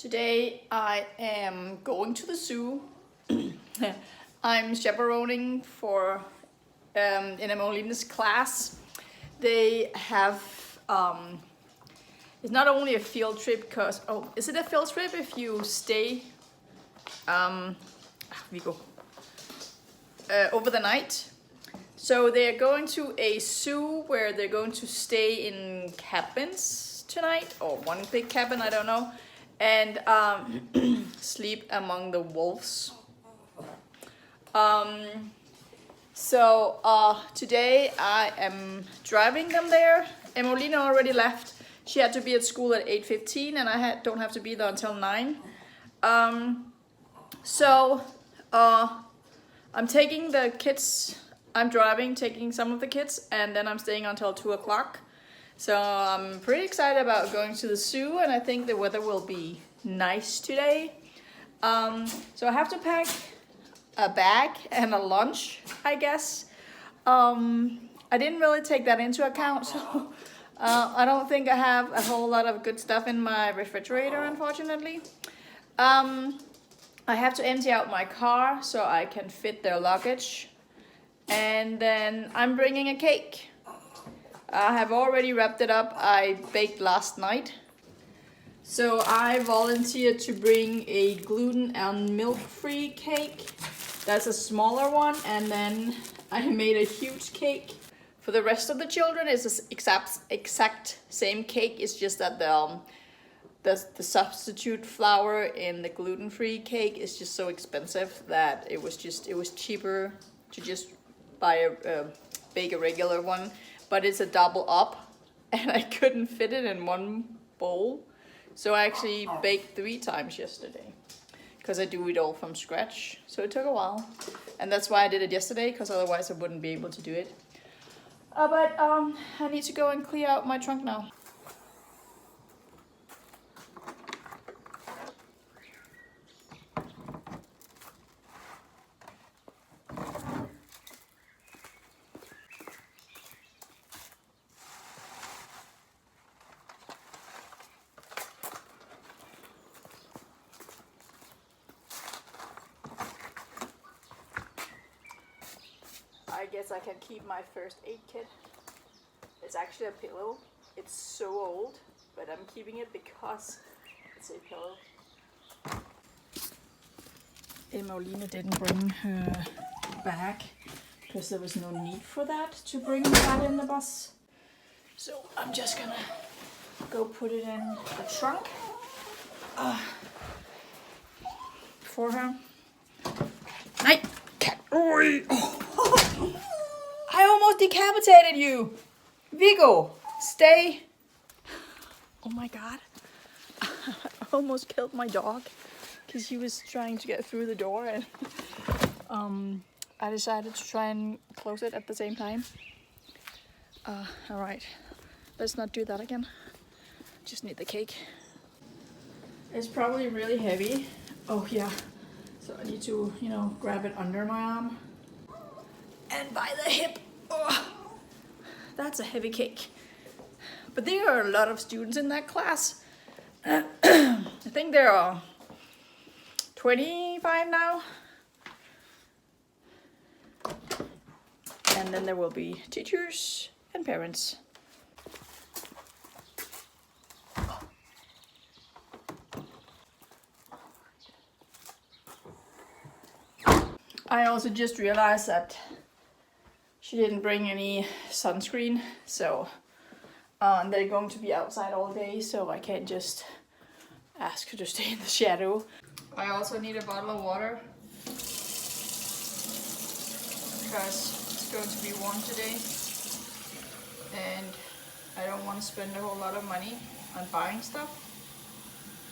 Today I am going to the zoo. I'm chaperoning for in Emolina's class. They have it's not only a field trip because is it a field trip if you stay over the night? So they're going to a zoo where they're going to stay in cabins tonight, or one big cabin, I don't know, and sleep among the wolves. Today I am driving them there. Emolina already left. She had to be at school at 8:15 and I don't have to be there until 9. I'm taking the kids. I'm driving, taking some of the kids, and then I'm staying until 2 o'clock. So I'm pretty excited about going to the zoo, and I think the weather will be nice today. So I have to pack a bag and a lunch, I guess. I didn't really take that into account, so I don't think I have a whole lot of good stuff in my refrigerator, unfortunately. I have to empty out my car so I can fit their luggage. And then I'm bringing a cake. I have already wrapped it up. I baked last night. So I volunteered to bring a gluten and milk-free cake. That's a smaller one. And then I made a huge cake. For the rest of the children, it's the exact same cake. It's just that the substitute flour in the gluten-free cake is just so expensive that it was cheaper to just bake a regular one, but it's a double up and I couldn't fit it in one bowl, so I actually baked 3 times yesterday because I do it all from scratch, so it took a while, and that's why I did it yesterday, because otherwise I wouldn't be able to do it. But I need to go and clear out my trunk now. I guess I can keep my first aid kit. It's actually a pillow. It's so old, but I'm keeping it because it's a pillow. Emolina didn't bring her bag because there was no need for that to bring that in the bus. So I'm just gonna go put it in the trunk for her. Night cat. I almost decapitated you! Viggo, stay! Oh my god. I almost killed my dog because he was trying to get through the door, and I decided to try and close it at the same time. Alright, let's not do that again. Just need the cake. It's probably really heavy. Oh yeah. So I need to, grab it under my arm. And by the hip. Oh, that's a heavy cake. But there are a lot of students in that class. I think there are 25 now. And then there will be teachers and parents. I also just realized that she didn't bring any sunscreen, so they're going to be outside all day, so I can't just ask her to stay in the shadow. I also need a bottle of water because it's going to be warm today, and I don't want to spend a whole lot of money on buying stuff,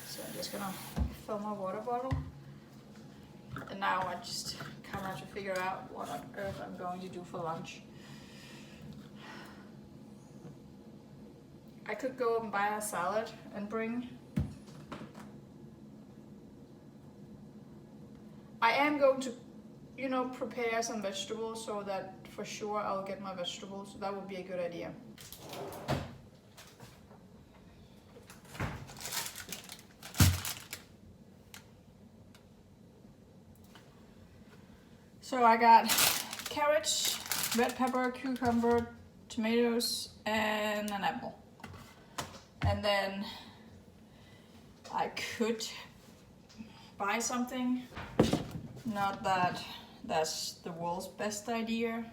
so I'm just gonna fill my water bottle. And now I just kind of have to figure out what on earth I'm going to do for lunch. I could go and buy a salad and bring. I am going to, prepare some vegetables so that for sure I'll get my vegetables. So that would be a good idea. So I got carrots, red pepper, cucumber, tomatoes, and an apple. And then I could buy something. Not that that's the world's best idea.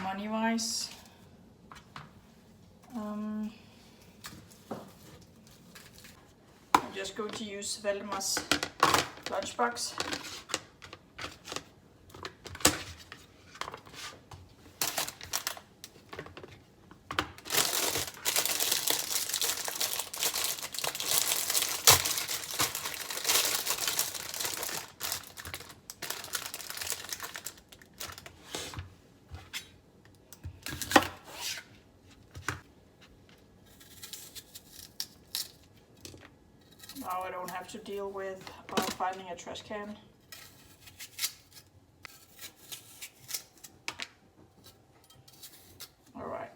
Money-wise. I'm just going to use Valdemar's lunchbox. Now I don't have to deal with finding a trash can. All right.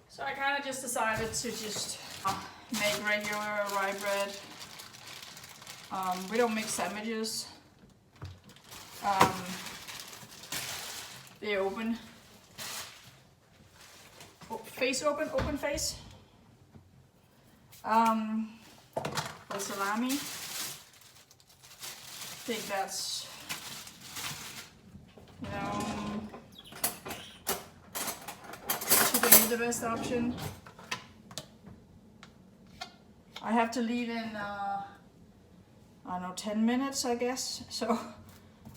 So I kind of just decided to just make regular rye bread. We don't make sandwiches. They open. Oh, face open, open face. The salami. I think that's, you know, today the best option. I have to leave in, I don't know, 10 minutes, I guess. So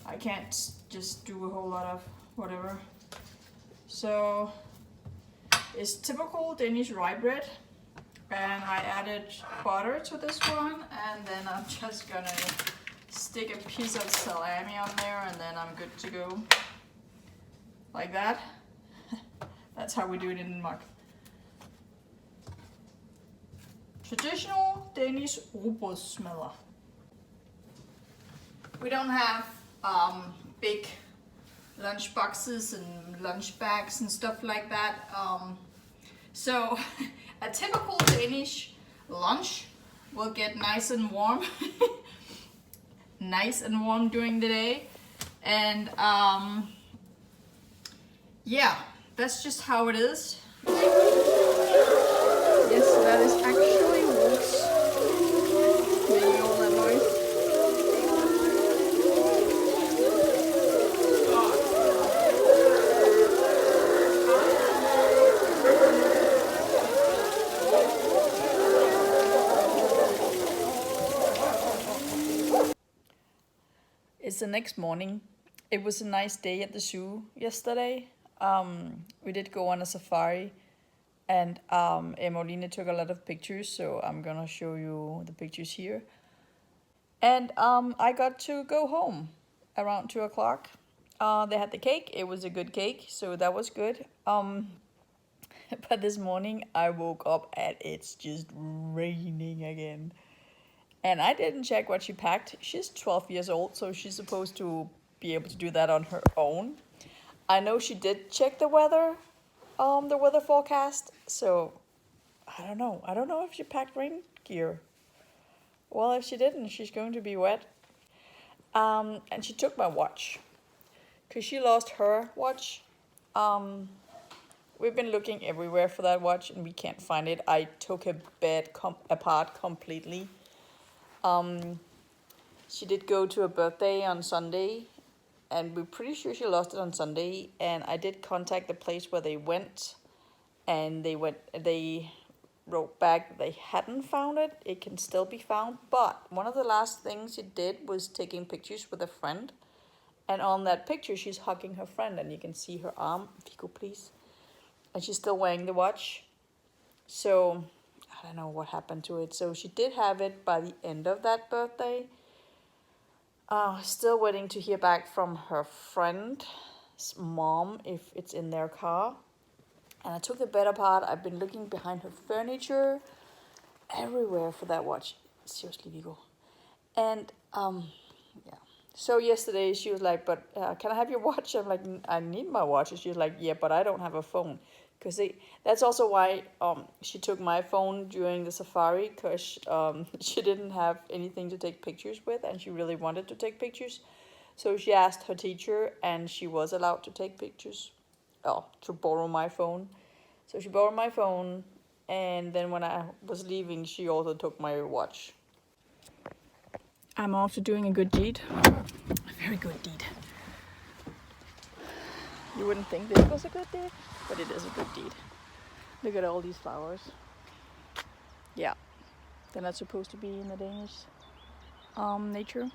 I can't just do a whole lot of whatever. So it's typical Danish rye bread, and I added butter to this one, and then I'm just gonna stick a piece of salami on there, and then I'm good to go. Like that. That's how we do it in Denmark. Traditional Danish rugbrødsmadder. We don't have big lunch boxes and lunch bags and stuff like that. So a typical Danish lunch will get nice and warm. Nice and warm during the day. And yeah, that's just how it is. Yes, that is actually wolves making all that noise. It's the next morning. It was a nice day at the zoo yesterday. We did go on a safari, and Emmeline took a lot of pictures, so I'm gonna show you the pictures here. And I got to go home around 2 o'clock. They had the cake. It was a good cake, so that was good. But this morning I woke up and it's just raining again. And I didn't check what she packed. She's 12 years old, so she's supposed to be able to do that on her own. I know she did check the weather forecast, so I don't know. I don't know if she packed rain gear. Well, if she didn't, she's going to be wet. And she took my watch, because she lost her watch. We've been looking everywhere for that watch, and we can't find it. I took her bed apart completely. She did go to a birthday on Sunday, and we're pretty sure she lost it on Sunday. And I did contact the place where they went, and they wrote back that they hadn't found it. It can still be found, but one of the last things she did was taking pictures with a friend, and on that picture she's hugging her friend, and you can see her arm, if you could please, and she's still wearing the watch. So I don't know what happened to it. So she did have it by the end of that birthday. Still waiting to hear back from her friend's mom if it's in their car. And I took the bed apart. I've been looking behind her furniture, everywhere for that watch. Seriously, Vigo. And yeah, So yesterday she was like, but can I have your watch? I'm like, I need my watch. And she was like, yeah, but I don't have a phone. Because that's also why she took my phone during the safari, because she didn't have anything to take pictures with, and she really wanted to take pictures. So she asked her teacher, and she was allowed to take pictures, to borrow my phone. So she borrowed my phone, and then when I was leaving, she also took my watch. I'm also doing a good deed. A very good deed. You wouldn't think this was a good deed, but it is a good deed. Look at all these flowers. Yeah, they're not supposed to be in the Danish nature.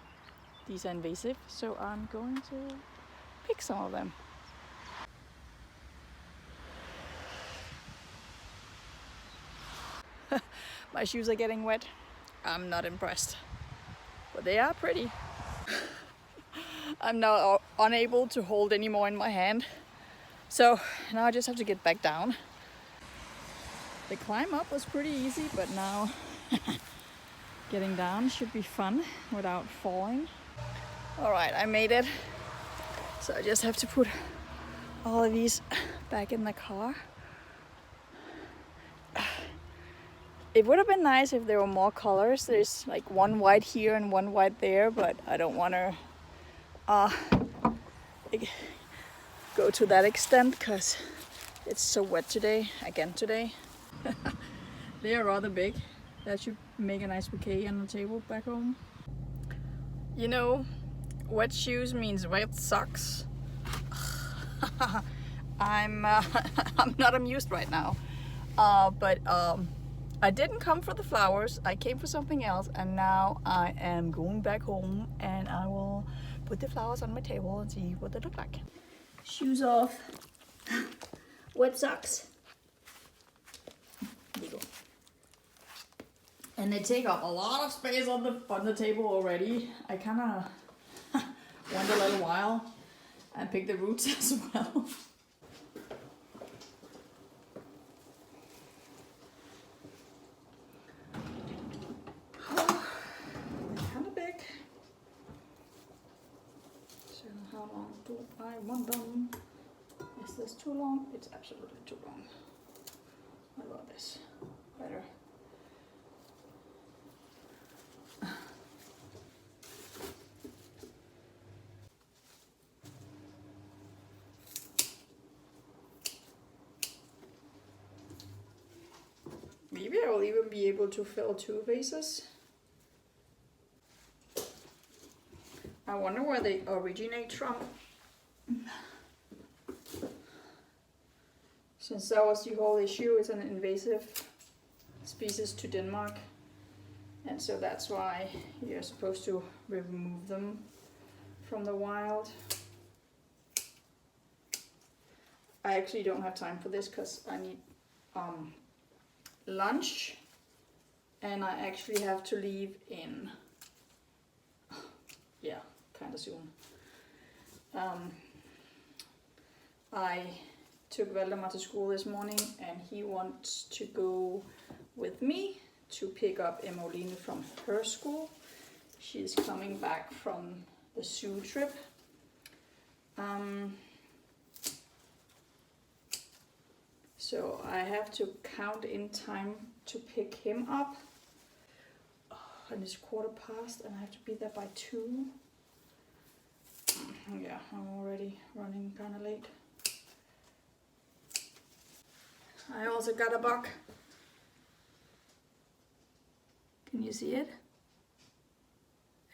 These are invasive, so I'm going to pick some of them. My shoes are getting wet. I'm not impressed, but they are pretty. I'm now unable to hold any more in my hand, so now I just have to get back down. The climb up was pretty easy, but now getting down should be fun without falling. All right, I made it. So I just have to put all of these back in the car. It would have been nice if there were more colors. There's like one white here and one white there, but I don't want to go to that extent because it's so wet today, again today. They are rather big. That should make a nice bouquet on the table back home. You know, wet shoes means wet socks. I'm not amused right now. But I didn't come for the flowers. I came for something else, and now I am going back home, and I will put the flowers on my table and see what they look like. Shoes off. Wet socks. There you go. And they take up a lot of space on the table already. I kind of went a little while and picked the roots as well. Kind of big. So how long do I want them? Is this too long? It's absolutely too long. What about this? Better. Maybe I will even be able to fill 2 vases. I wonder where they originate from. Since that was the whole issue, it's an invasive species to Denmark. And so that's why you're supposed to remove them from the wild. I actually don't have time for this because I need lunch, and I actually have to leave in kind of soon. I took Valdemar to school this morning, and he wants to go with me to pick up Emmeline from her school. She's coming back from the zoo trip. So I have to count in time to pick him up. And it's 1:15 and I have to be there by 2. Yeah, I'm already running kind of late. I also got a bug. Can you see it?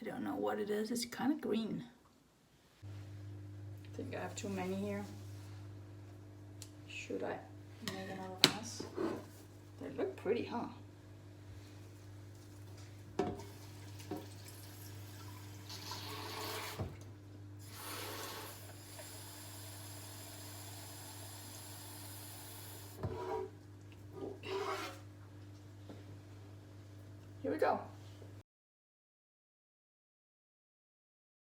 I don't know what it is. It's kind of green. I think I have too many here. Should I make another vase? They look pretty, huh? Here we go.